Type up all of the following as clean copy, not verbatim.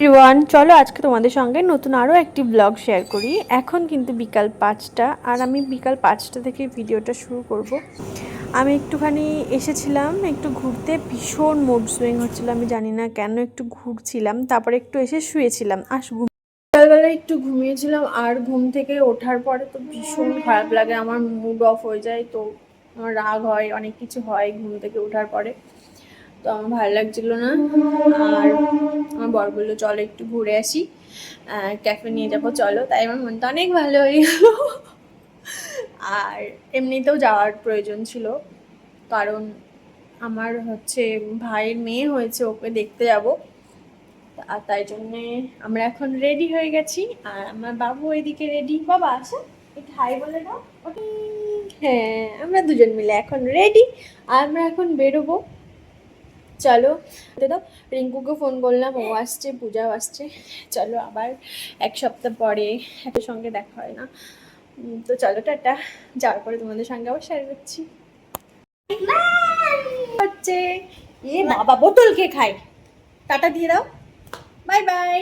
Everyone, চলো আজকে তোমাদের সঙ্গে নতুন আরও একটি ব্লগ শেয়ার করি। এখন কিন্তু বিকাল 5টা, আর আমি বিকাল 5টা থেকে ভিডিওটা শুরু করব। আমি একটুখানি এসেছিলাম একটু ঘুরতে, ভীষণ মুড সুইং হচ্ছিলো, আমি জানি না কেন একটু ঘুরছিলাম, তারপরে একটু এসে শুয়েছিলাম। আর সকালবেলা একটু ঘুমিয়েছিলাম, আর ঘুম থেকে ওঠার পরে তো ভীষণ খারাপ লাগে, আমার মুড অফ হয়ে যায়, তো আমার রাগ হয়, অনেক কিছু হয় ঘুম থেকে ওঠার পরে। তো আমার ভালো লাগছিল না, আর আমার বর বললো চলো একটু ঘুরে আসি, ক্যাফে নিয়ে যাবো চলো। তাই আমার মনটা অনেক ভালো হয়ে গেল। আর এমনিতেও যাওয়ার প্রয়োজন ছিল, কারণ আমার হচ্ছে ভাইয়ের মেয়ে হয়েছে, ওকে দেখতে যাব। আর তাই জন্যে আমরা এখন রেডি হয়ে গেছি, আর আমার বাবু ওইদিকে রেডি। বাবা আসো একটু হাই বলে দাও। হ্যাঁ, আমরা দুজন মিলে এখন রেডি, আর আমরা এখন বেরোবো। চলো দাদা, রিঙ্কুকে ফোন করলাম, ও আসছে, পূজাও আসছে। চলো আবার এক সপ্তাহ পরে একের সঙ্গে দেখা হয় না, তো চলো টাটা। যাওয়ার পরে তোমাদের সঙ্গে আবার শেয়ার করছি। হচ্ছে এ বাবা, বোতল কে খায়, টাটা দিয়ে দাও, বাই বাই।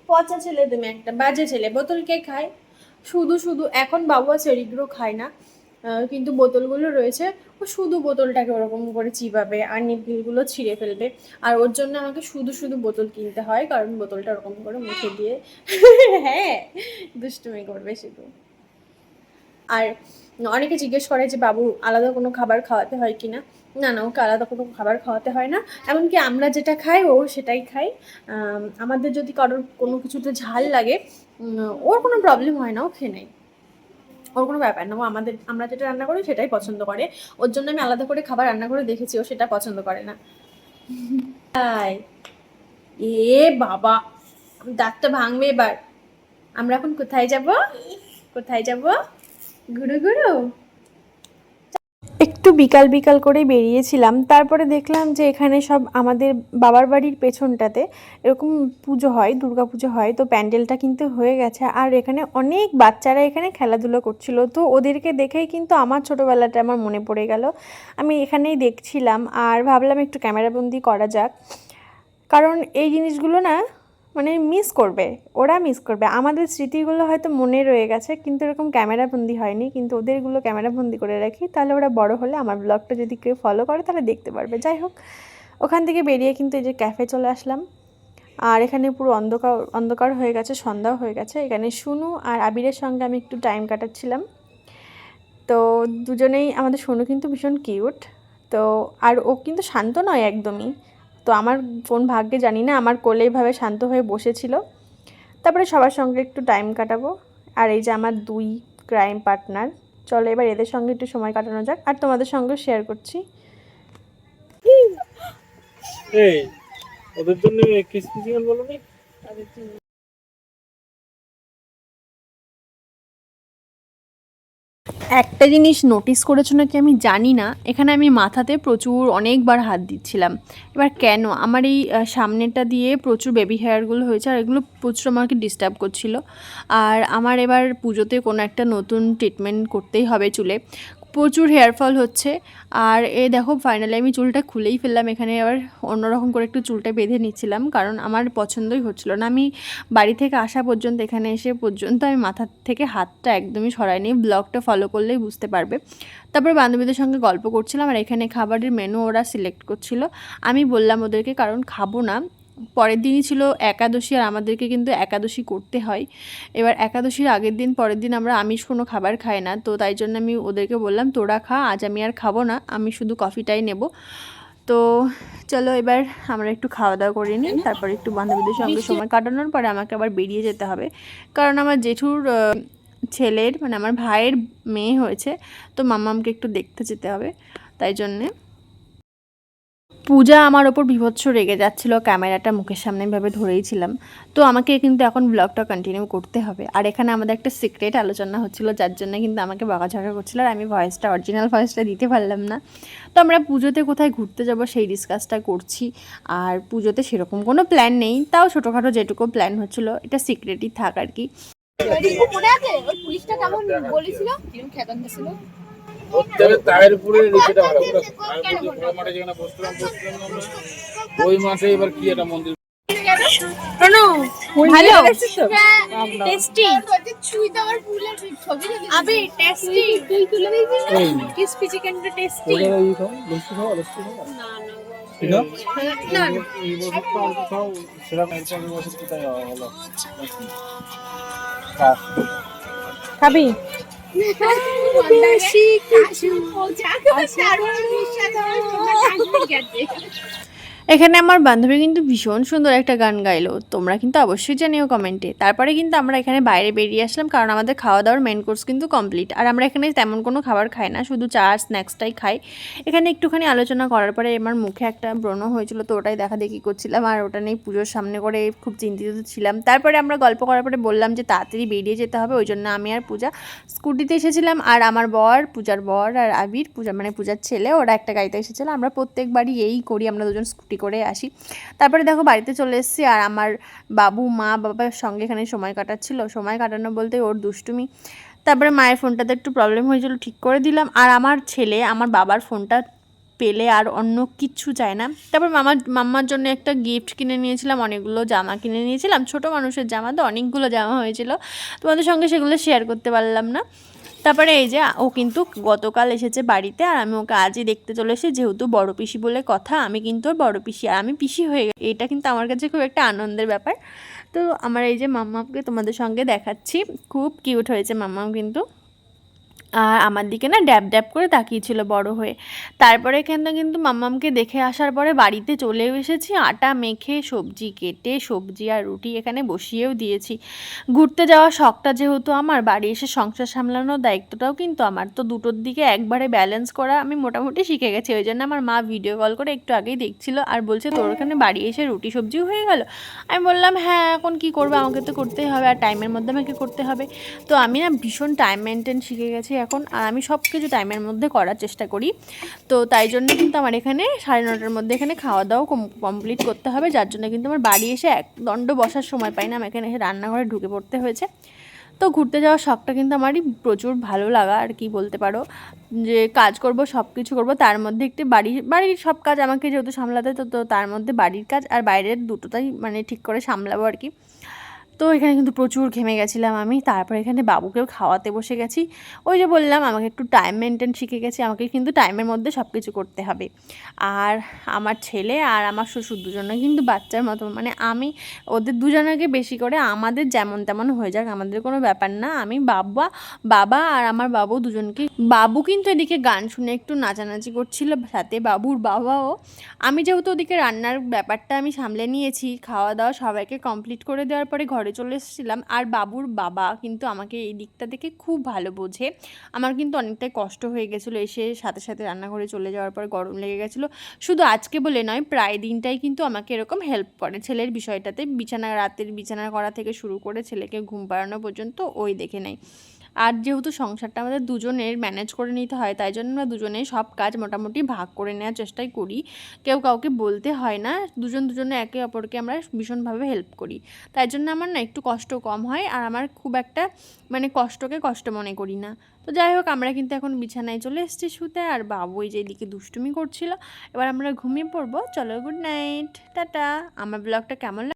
পচা ছেলে তুমি, একটা বাজে ছেলে। বোতল কে খায়, শুধু শুধু এখন বাবু আর সেরিগ্রো খায় না, কিন্তু বোতলগুলো রয়েছে, ও শুধু বোতলটাকে ওরকম করে চিবাবে আর নিপিলগুলো ছিঁড়ে ফেলবে। আর ওর জন্য আমাকে শুধু শুধু বোতল কিনতে হয়, কারণ বোতলটা ওরকম করে মুখে দিয়ে হ্যাঁ দুষ্টুমি করবে শুধু। আর অনেকে জিজ্ঞেস করে যে বাবু আলাদা কোনো খাবার খাওয়াতে হয় কি না। না না, ওকে আলাদা কোনো খাবার খাওয়াতে হয় না, এমনকি আমরা যেটা খাই ও সেটাই খাই। আমাদের যদি কারোর কোনো কিছুতে ঝাল লাগে, ওর কোনো প্রবলেম হয় না, ও খেয়ে নেয়, ওর কোনো ব্যাপার না। ও আমরা যেটা রান্না করি সেটাই পছন্দ করে। ওর জন্য আমি আলাদা করে খাবার রান্না করে দেখেছি, ও সেটা পছন্দ করে না। তাই এ বাবা, দাঁতটা ভাঙবে এবার। আমরা এখন কোথায় যাব, কোথায় যাব, ঘুরু ঘুরু। একটু বিকাল বিকাল করে বেরিয়েছিলাম, তারপরে দেখলাম যে এখানে সব আমাদের বাবার বাড়ির পেছনটাতে এরকম পুজো হয়, দুর্গা পুজো হয়, তো প্যান্ডেলটা কিন্তু হয়ে গেছে, আর এখানে অনেক বাচ্চারা এখানে খেলাধুলো করছিল। তো ওদেরকে দেখেই কিন্তু আমার ছোটোবেলাটা আমার মনে পড়ে গেল। আমি এখানেই দেখছিলাম আর ভাবলাম একটু ক্যামেরাবন্দি করা যাক, কারণ এই জিনিসগুলো না মানে মিস করবে, ওরা মিস করবে। আমাদের স্মৃতিগুলো হয়তো মনে রয়ে গেছে, কিন্তু এরকম ক্যামেরাবন্দি হয়নি, কিন্তু ওদেরগুলো ক্যামেরাবন্দি করে রাখি, তাহলে ওরা বড় হলে আমার ব্লগটা যদি কেউ ফলো করে তাহলে দেখতে পারবে। যাই হোক, ওখান থেকে বেরিয়ে কিন্তু এই যে ক্যাফে চলে আসলাম, আর এখানে পুরো অন্ধকার অন্ধকার হয়ে গেছে, সন্ধ্যাও হয়ে গেছে। এখানে শুনু আর আবিরের সঙ্গে আমি একটু টাইম কাটাচ্ছিলাম। তো দুজনেই, আমাদের সোনু কিন্তু ভীষণ কিউট, তো আর ও কিন্তু শান্ত নয় একদমই। তো আমার কোন ভাগ্যে জানি না, আমার কোলে এইভাবে শান্ত হয়ে বসেছিল। তারপরে সবার সঙ্গে একটু টাইম কাটাবো। আর এই যে আমার দুই ক্রাইম পার্টনার, চলো এবার এদের সঙ্গে একটু সময় কাটানো যাক, আর তোমাদের সঙ্গে শেয়ার করছি। এই ওদের জন্য ক্রিসপি চিকেন বলো নি? একটা জিনিস নোটিস করেছো নাকি আমি জানি না, এখানে আমি মাথাতে প্রচুর অনেকবার হাত দিচ্ছিলাম। এবার কেন আমার এই সামনেটা দিয়ে প্রচুর বেবি হেয়ারগুলো হয়েছে, আর এগুলো প্রচুর আমাকে ডিস্টার্ব করছিল। আর আমার এবার পুজোতে কোনো একটা নতুন ট্রিটমেন্ট করতেই হবে চুলে, প্রচুর হেয়ার ফল হচ্ছে। আর দেখো ফাইনালি আমি চুলটা খুলেই ফেললাম, এখানে আবার অন্যরকম করে একটু চুলটা বেঁধে নিচ্ছিলাম, কারণ আমার পছন্দই হচ্ছিল না। আমি বাড়ি থেকে আসা পর্যন্ত, এখানে এসে পর্যন্ত আমি মাথা থেকে হাতটা একদমই সরাইনি, ব্লগটা ফলো করলেই বুঝতে পারবে। তারপর বান্ধবীদের সঙ্গে গল্প করছিলাম, আর এখানে খাবারের মেনু ওরা সিলেক্ট করছিল। আমি বললাম ওদেরকে, কারণ খাবো না, পরের দিনই ছিল একাদশী, আর আমাদেরকে কিন্তু একাদশী করতে হয়। এবার একাদশীর আগের দিন, পরের দিন আমরা আমিষ কোনো খাবার খাই না, তো তাই জন্য আমি ওদেরকে বললাম তোরা খা, আজ আমি আর খাবো না, আমি শুধু কফিটাই নেব। তো চলো এবার আমরা একটু খাওয়া দাওয়া করে নিই, তারপর একটু বান্ধবীদের সঙ্গে সময় কাটানোর পরে আমাকে আবার বেরিয়ে যেতে হবে, কারণ আমার জেঠুর ছেলের, মানে আমার ভাইয়ের মেয়ে হয়েছে, তো মাম্মামকে একটু দেখতে যেতে হবে, তাই জন্যে। পূজা আমার ওপর বিভৎস রেগে যাচ্ছিল, ক্যামেরাটা মুখের সামনে এভাবে ধরেই ছিলাম, তো আমাকে কিন্তু এখন ব্লগটা কন্টিনিউ করতে হবে। আর এখানে আমাদের একটা সিক্রেট আলোচনা হচ্ছিল, যার জন্য কিন্তু আমাকে বকাঝকা করছিল, আর আমি ভয়েসটা, অরিজিনাল ভয়েসটা দিতে পারলাম না। তো আমরা পুজোতে কোথায় ঘুরতে যাব সেই ডিসকাসটা করছি, আর পুজোতে সেরকম কোনো প্ল্যান নেই, তাও ছোটোখাটো যেটুকু প্ল্যান হচ্ছিলো এটা সিক্রেটই থাক আর কি। প্রত্যেকের তায়ের উপরে রেখেটা ভালো তায়ের উপরে বড় মাঠে যেখানে বসলাম আমরা ওই মাঠে এবার কি একটা মন্দির ভালো টেস্টি আবে টেস্টি তুই তুলে দিবি না ক্রিসপি চিকেনটা টেস্টি না এই বছর তো অল্প খাও সেরকম এরপর বছর কোথায় হলো খাবি বেশি কিছু এখানে আমার বান্ধবী কিন্তু ভীষণ সুন্দর একটা গান গাইলো, তোমরা কিন্তু অবশ্যই জানিও কমেন্টে। তারপরে কিন্তু আমরা এখানে বাইরে বেরিয়ে আসলাম, কারণ আমাদের খাওয়া দাওয়ার মেন কোর্স কিন্তু কমপ্লিট। আর আমরা এখানে তেমন কোনো খাবার খাই না, শুধু চা আর স্ন্যাক্সটাই খাই। এখানে একটুখানি আলোচনা করার পরে আমার মুখে একটা ব্রণ হয়েছিল, তো ওটাই দেখা দেখি করছিলাম, আর ওটা নিয়ে পুজোর সামনে করে খুব চিন্তিত ছিলাম। তারপরে আমরা গল্প করার পরে বললাম যে তাড়াতাড়ি বেরিয়ে যেতে হবে, ওই জন্য আমি আর পূজা স্কুটিতে এসেছিলাম, আর আমার বর, পূজার বর আর আবির, পূজা মানে পূজার ছেলে, ওরা একটা গাড়িতে এসেছিলো। আমরা প্রত্যেকবারই এই করি, আমরা দুজন স্কুটি করে আসি। তারপরে দেখো বাড়িতে চলে এসেছি, আর আমার বাবু মা বাবার সঙ্গে এখানে সময় কাটাচ্ছিল। সময় কাটানো বলতে ওর দুষ্টুমি। তারপরে মায়ের ফোনটাতে একটু প্রবলেম হয়েছিল, ঠিক করে দিলাম। আর আমার ছেলে আমার বাবার ফোনটা পেলে আর অন্য কিচ্ছু চায় না। তারপর মাম্মার জন্য একটা গিফট কিনে নিয়েছিলাম, অনেকগুলো জামা কিনে নিয়েছিলাম, ছোট মানুষের জামা তো অনেকগুলো জামা হয়েছিল, তোমাদের সঙ্গে সেগুলো শেয়ার করতে পারলাম না। তারপরে এই যে ও কিন্তু গতকাল এসেছে বাড়িতে, আর আমি ওকে আজই দেখতে চলে এসেছি, যেহেতু বড় পিসি বলে কথা, আমি কিন্তু ওর বড় পিসি, আর আমি পিসি হয়ে গেছি। এটা কিন্তু আমার কাছে খুব একটা আনন্দের ব্যাপার। তো আমার এই যে মাম্মাকে তোমাদের সঙ্গে দেখাচ্ছি, খুব কিউট হয়েছে মাম্মাম কিন্তু। আর আমার দিকে না ড্যাব ড্যাব করে তাকিয়েছিল বড় হয়ে। তারপরে এখানে কিন্তু মাম্মামকে দেখে আসার পরে বাড়িতে চলেও এসেছি, আটা মেখে সবজি কেটে সবজি আর রুটি এখানে বসিয়েও দিয়েছি। ঘুরতে যাওয়ার শখটা যেহেতু আমার, বাড়ি এসে সংসার সামলানোর দায়িত্বটাও কিন্তু আমার, তো দুটোর দিকে একবারে ব্যালেন্স করা আমি মোটামুটি শিখে গেছি। ওই জন্য আমার মা ভিডিও কল করে একটু আগেই দেখছিল, আর বলছে তোর ওখানে বাড়ি এসে রুটি সবজিও হয়ে গেল। আমি বললাম হ্যাঁ, এখন কি করবো, আমাকে তো করতেই হবে, আর টাইমের মধ্যে আমাকে করতে হবে। তো আমি না ভীষণ টাইম মেনটেন শিখে গেছি এখন, আর আমি সব কিছু টাইমের মধ্যে করার চেষ্টা করি। তো তাই জন্য কিন্তু আমার এখানে 9:30টার মধ্যে এখানে খাওয়া দাওয়া কমপ্লিট করতে হবে, যার জন্য কিন্তু আমার বাড়ি এসে এক দণ্ড বসার সময় পাই না, আমি এখানে এসে রান্নাঘরে ঢুকে পড়তে হয়েছে। তো ঘুরতে যাওয়ার শখটা কিন্তু আমারই প্রচুর ভালো লাগা, আর কি বলতে পারো, যে কাজ করব সব কিছু করবো, তার মধ্যে একটু বাড়ির সব কাজ আমাকে যেহেতু সামলাতে, তো তার মধ্যে বাড়ির কাজ আর বাইরের দুটোটাই মানে ঠিক করে সামলাবো আর কি। তো এখানে কিন্তু প্রচুর ঘেমে গেছিলাম আমি। তারপর এখানে বাবুকেও খাওয়াতে বসে গেছি। ওই যে বললাম আমাকে একটু টাইম মেনটেন শিখে গেছি, আমাকে কিন্তু টাইমের মধ্যে সব কিছু করতে হবে। আর আমার ছেলে আর আমার শ্বশুর দুজনে কিন্তু বাচ্চার মতো, মানে আমি ওদের দুজনকে বেশি করে, আমাদের যেমন তেমন হয়ে যাক আমাদের কোনো ব্যাপার না। আমি বাবা আর আমার বাবু দুজনকে, বাবু কিন্তু এদিকে গান শুনে একটু নাচানাচি করছিল, সাথে বাবুর বাবাও। আমি যেহেতু ওদিকে রান্নার ব্যাপারটা আমি সামলে নিয়েছি, খাওয়া দাওয়া সবাইকে কমপ্লিট করে দেওয়ার পরে ঘরে চলে এসেছিলাম। আর বাবুর বাবা কিন্তু আমাকে এই দিকটা থেকে খুব ভালো বোঝে। আমার কিন্তু অনেকটাই কষ্ট হয়ে গেছিলো, এসে সাথে সাথে রান্নাঘরে চলে যাওয়ার পর গরম লেগে গেছিলো। শুধু আজকে বলে নয়, প্রায় দিনটাই কিন্তু আমাকে এরকম হেল্প করে ছেলের বিষয়টাতে, রাতের বিছানা করা থেকে শুরু করে ছেলেকে ঘুম পাড়ানো পর্যন্ত ওই দেখে নেয়। আর যেহেতু সংসারটা আমাদের দুজনের ম্যানেজ করে নিতে হয়, তাই জন্য আমরা দুজনেই সব কাজ মোটামুটি ভাগ করে নেওয়ার চেষ্টাই করি, কেউ কাউকে বলতে হয় না, দুজনে একে অপরকে আমরা ভীষণভাবে হেল্প করি। তাই জন্য আমার না একটু কষ্ট কম হয়, আর আমার খুব একটা মানে কষ্টকে কষ্ট মনে করি না। তো যাই হোক, আমরা কিন্তু এখন বিছানায় চলে এসেছি শুতে, আর বাবু এই যে এদিকে দুষ্টুমি করছিল। এবার আমরা ঘুমিয়ে পড়বো। চলো, গুড নাইট, টাটা। আমার ব্লগটা কেমন